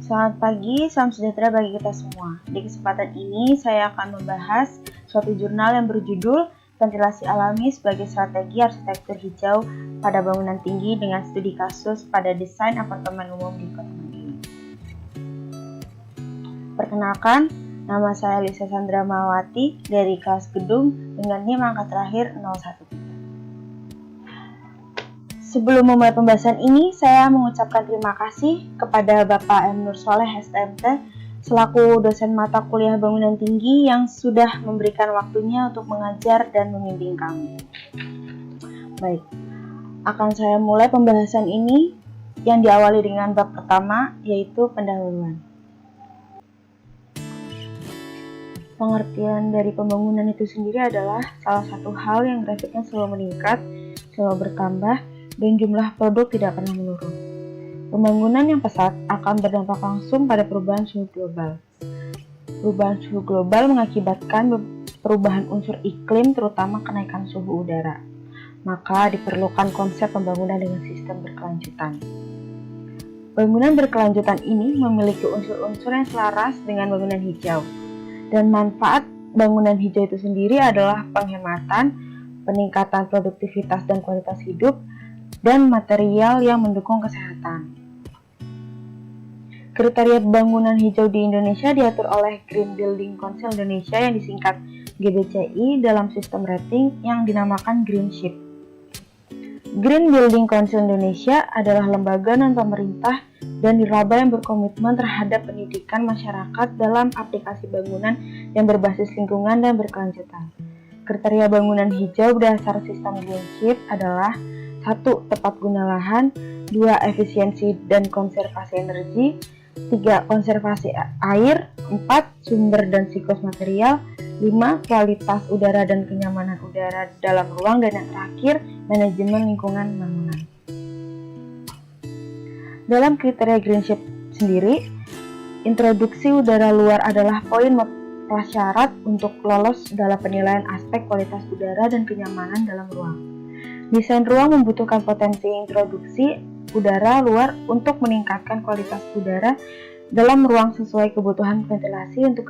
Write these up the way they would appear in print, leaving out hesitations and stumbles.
Selamat pagi, salam sejahtera bagi kita semua. Di kesempatan ini, saya akan membahas suatu jurnal yang berjudul Ventilasi Alami sebagai Strategi Arsitektur Hijau pada Bangunan Tinggi dengan Studi Kasus pada Desain Apartemen Umum di Kota Madiun. Perkenalkan, nama saya Lisa Sandra Mawati dari kelas Gedung dengan NIM angka terakhir 013. Sebelum memulai pembahasan ini, saya mengucapkan terima kasih kepada Bapak M. Nur Soleh STMT selaku dosen mata kuliah bangunan tinggi yang sudah memberikan waktunya untuk mengajar dan membimbing kami. Baik, akan saya mulai pembahasan ini yang diawali dengan bab pertama, yaitu pendahuluan. Pengertian dari pembangunan itu sendiri adalah salah satu hal yang grafiknya selalu meningkat, selalu bertambah, dan jumlah produk tidak pernah menurun. Pembangunan yang pesat akan berdampak langsung pada perubahan suhu global. Perubahan suhu global mengakibatkan perubahan unsur iklim, terutama kenaikan suhu udara. Maka diperlukan konsep pembangunan dengan sistem berkelanjutan. Bangunan berkelanjutan ini memiliki unsur-unsur yang selaras dengan bangunan hijau. Dan manfaat bangunan hijau itu sendiri adalah penghematan, peningkatan produktivitas dan kualitas hidup, dan material yang mendukung kesehatan. Kriteria bangunan hijau di Indonesia diatur oleh Green Building Council Indonesia yang disingkat GBCI dalam sistem rating yang dinamakan Greenship. Green Building Council Indonesia adalah lembaga non-pemerintah dan nirlaba yang berkomitmen terhadap pendidikan masyarakat dalam aplikasi bangunan yang berbasis lingkungan dan berkelanjutan. Kriteria bangunan hijau berdasar sistem Greenship adalah 1. Tepat guna lahan, 2. Efisiensi dan konservasi energi, 3. Konservasi air, 4. Sumber dan siklus material, 5. Kualitas udara dan kenyamanan udara dalam ruang, dan yang terakhir, manajemen lingkungan bangunan. Dalam kriteria Greenship sendiri, introduksi udara luar adalah poin prasyarat untuk lolos dalam penilaian aspek kualitas udara dan kenyamanan dalam ruang. Desain ruang membutuhkan potensi introduksi udara luar untuk meningkatkan kualitas udara dalam ruang sesuai kebutuhan ventilasi untuk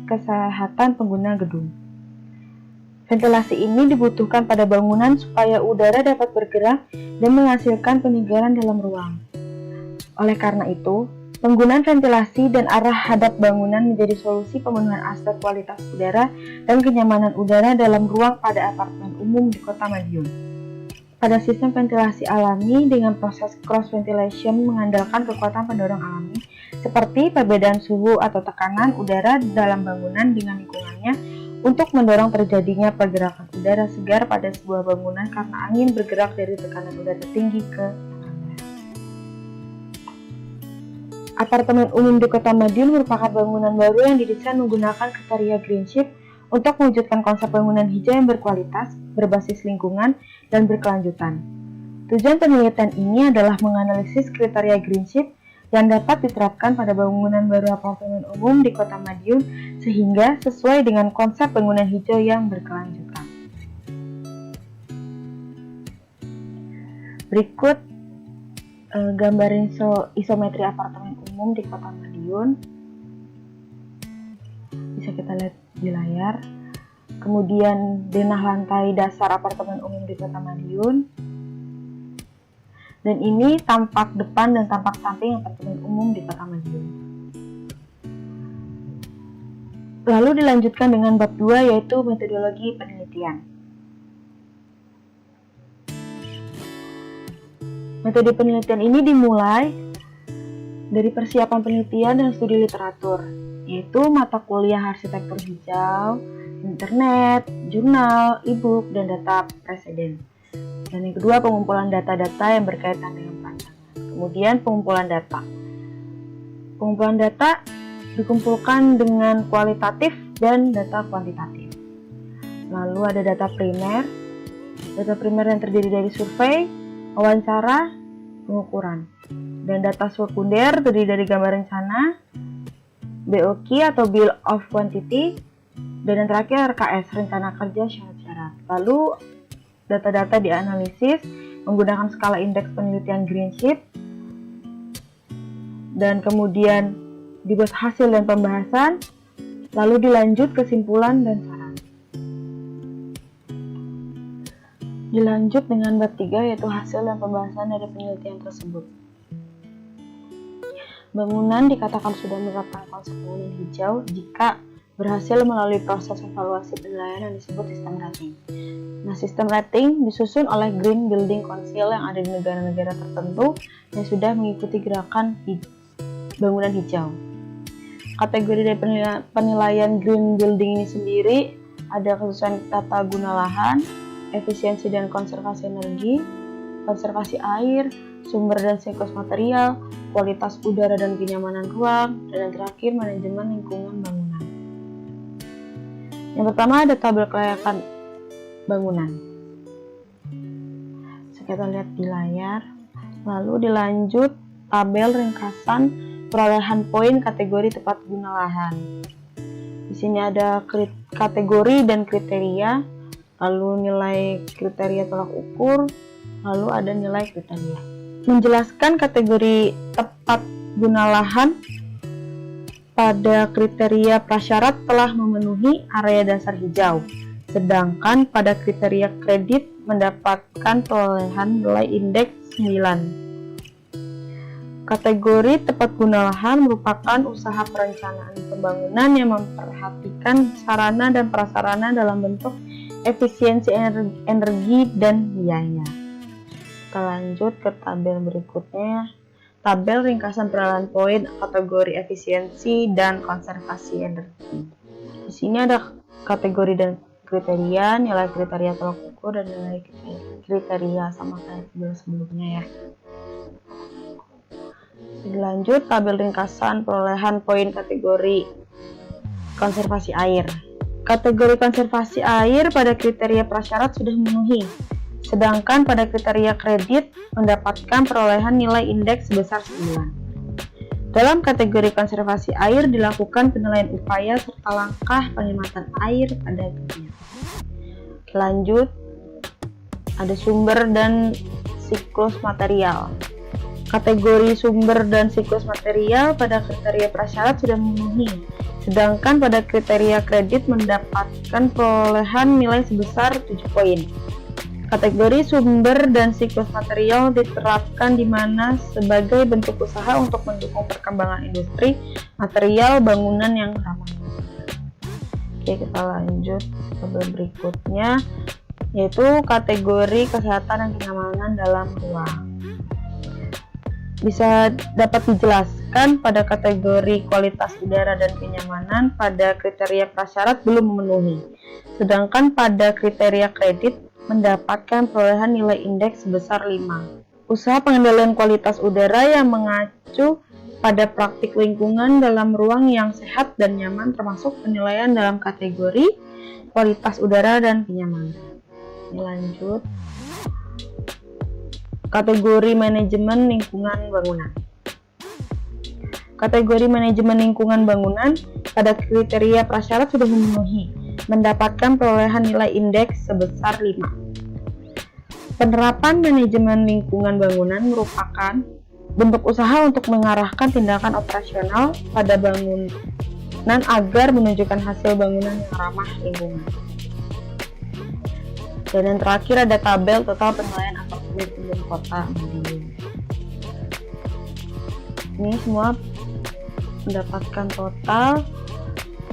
kesehatan pengguna gedung. Ventilasi ini dibutuhkan pada bangunan supaya udara dapat bergerak dan menghasilkan penyegaran dalam ruang. Oleh karena itu, penggunaan ventilasi dan arah hadap bangunan menjadi solusi pemenuhan aspek kualitas udara dan kenyamanan udara dalam ruang pada apartemen umum di Kota Madiun. Pada sistem ventilasi alami dengan proses cross ventilation mengandalkan kekuatan pendorong alami seperti perbedaan suhu atau tekanan udara dalam bangunan dengan lingkungannya untuk mendorong terjadinya pergerakan udara segar pada sebuah bangunan karena angin bergerak dari tekanan udara tinggi ke rendah. Apartemen umum di Kota Madiun merupakan bangunan baru yang didesain menggunakan kriteria Greenship untuk mewujudkan konsep bangunan hijau yang berkualitas, berbasis lingkungan, dan berkelanjutan. Tujuan penelitian ini adalah menganalisis kriteria Greenship yang dapat diterapkan pada bangunan baru apartemen umum di Kota Madiun sehingga sesuai dengan konsep bangunan hijau yang berkelanjutan. Berikut gambar isometri apartemen umum di Kota Madiun. Bisa kita lihat di layar. Kemudian denah lantai dasar apartemen umum di Kota Madiun. Dan ini tampak depan dan tampak samping apartemen umum di Kota Madiun. Lalu dilanjutkan dengan bab 2 yaitu metodologi penelitian. Metode penelitian ini dimulai dari persiapan penelitian dan studi literatur, yaitu mata kuliah arsitektur hijau, internet, jurnal, e-book, dan data preseden. Dan yang kedua, pengumpulan data-data yang berkaitan dengan perancangan. Kemudian pengumpulan data. Pengumpulan data dikumpulkan dengan kualitatif dan data kuantitatif. Lalu ada data primer. Data primer yang terdiri dari survei, wawancara, pengukuran. Dan data sekunder terdiri dari gambar rencana, BOQ atau Bill of Quantity, dan yang terakhir RKS, rencana kerja syarat-syarat. Lalu data-data dianalisis menggunakan skala indeks penelitian Greenship dan kemudian dibuat hasil dan pembahasan, lalu dilanjut kesimpulan dan saran. Dilanjut dengan bab 3 yaitu hasil dan pembahasan dari penelitian tersebut. Bangunan dikatakan sudah menerapkan konsep bangunan hijau jika berhasil melalui proses evaluasi penilaian yang disebut sistem rating. Nah, sistem rating disusun oleh Green Building Council yang ada di negara-negara tertentu yang sudah mengikuti gerakan bangunan hijau. Kategori dari penilaian Green Building ini sendiri ada kesusahan tata guna lahan, efisiensi dan konservasi energi, konservasi air, sumber dan siklus material, kualitas udara dan kenyamanan ruang, dan yang terakhir manajemen lingkungan bangunan. Yang pertama ada tabel kelayakan bangunan. Kita lihat di layar. Lalu dilanjut tabel ringkasan perolehan poin kategori tepat guna lahan. Di sini ada kategori dan kriteria, lalu nilai kriteria tolak ukur, lalu ada nilai kriteria. Menjelaskan kategori tepat guna lahan pada kriteria prasyarat telah memenuhi area dasar hijau, sedangkan pada kriteria kredit mendapatkan perolehan nilai indeks 9. Kategori tepat guna lahan merupakan usaha perencanaan pembangunan yang memperhatikan sarana dan prasarana dalam bentuk efisiensi energi dan biaya. Kita lanjut ke tabel berikutnya. Tabel ringkasan perolehan poin kategori efisiensi dan konservasi energi. Di sini ada kategori dan kriteria, nilai kriteria tolak ukur, dan nilai kriteria sama kayak tabel sebelumnya ya. Lanjut tabel ringkasan perolehan poin kategori konservasi air. Kategori konservasi air pada kriteria prasyarat sudah memenuhi, sedangkan pada kriteria kredit mendapatkan perolehan nilai indeks sebesar 9. Dalam kategori konservasi air dilakukan penilaian upaya serta langkah penghematan air pada kegiatan. Lanjut, ada sumber dan siklus material. Kategori sumber dan siklus material pada kriteria prasyarat sudah memenuhi, sedangkan pada kriteria kredit mendapatkan perolehan nilai sebesar 7 poin. Kategori sumber dan siklus material diterapkan di mana sebagai bentuk usaha untuk mendukung perkembangan industri material bangunan yang ramah. Oke, kita lanjut ke berikutnya, yaitu kategori kesehatan dan kenyamanan dalam ruang. Bisa dapat dijelaskan pada kategori kualitas udara dan kenyamanan pada kriteria prasyarat belum memenuhi, sedangkan pada kriteria kredit mendapatkan perolehan nilai indeks sebesar 5. Usaha pengendalian kualitas udara yang mengacu pada praktik lingkungan dalam ruang yang sehat dan nyaman termasuk penilaian dalam kategori kualitas udara dan kenyamanan. Lanjut. Kategori manajemen lingkungan bangunan. Kategori manajemen lingkungan bangunan pada kriteria prasyarat sudah memenuhi, mendapatkan perolehan nilai indeks sebesar 5. Penerapan manajemen lingkungan bangunan merupakan bentuk usaha untuk mengarahkan tindakan operasional pada bangunan agar menunjukkan hasil bangunan yang ramah lingkungan. Dan yang terakhir ada tabel total penilaian apartemen umum kota Madiun. Ini semua mendapatkan total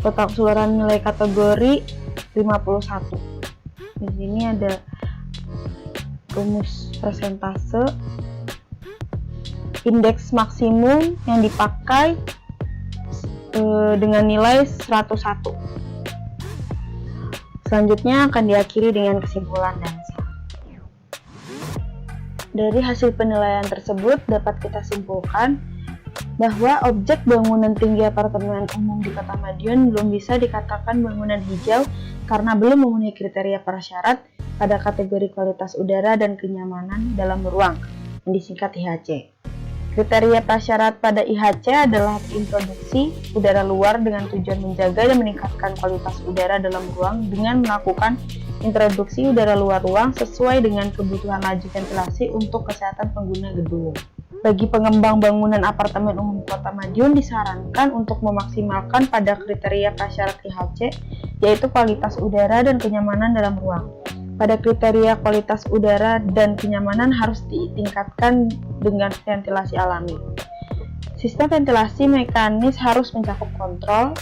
keseluruhan nilai kategori 51. Di sini ada rumus persentase, indeks maksimum yang dipakai dengan nilai 101. Selanjutnya akan diakhiri dengan kesimpulan dan saran. Dari hasil penilaian tersebut dapat kita simpulkan bahwa objek bangunan tinggi apartemen umum di Kota Madiun belum bisa dikatakan bangunan hijau karena belum memenuhi kriteria prasyarat pada kategori kualitas udara dan kenyamanan dalam ruang yang disingkat IHC. Kriteria prasyarat pada IHC adalah introduksi udara luar dengan tujuan menjaga dan meningkatkan kualitas udara dalam ruang dengan melakukan introduksi udara luar ruang sesuai dengan kebutuhan laju ventilasi untuk kesehatan pengguna gedung. Bagi pengembang bangunan apartemen umum Kota Madiun disarankan untuk memaksimalkan pada kriteria prasyarat IHC, yaitu kualitas udara dan kenyamanan dalam ruang. Pada kriteria kualitas udara dan kenyamanan harus ditingkatkan dengan ventilasi alami. Sistem ventilasi mekanis harus mencakup kontrol,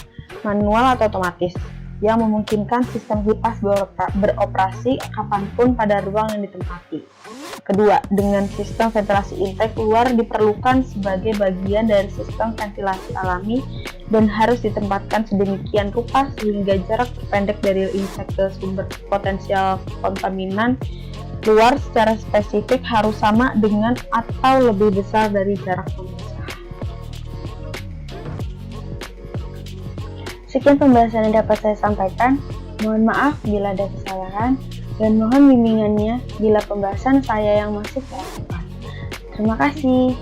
manual atau otomatis, yang memungkinkan sistem kipas beroperasi kapanpun pada ruang yang ditempati. Kedua, dengan sistem ventilasi intake luar diperlukan sebagai bagian dari sistem ventilasi alami dan harus ditempatkan sedemikian rupa sehingga jarak terpendek dari intake ke sumber potensial kontaminan luar secara spesifik harus sama dengan atau lebih besar dari jarak pemisah. Sekian pembahasan yang dapat saya sampaikan. Mohon maaf bila ada kesalahan dan mohon bimbingannya bila pembahasan saya yang masih kurang tepat. Terima kasih.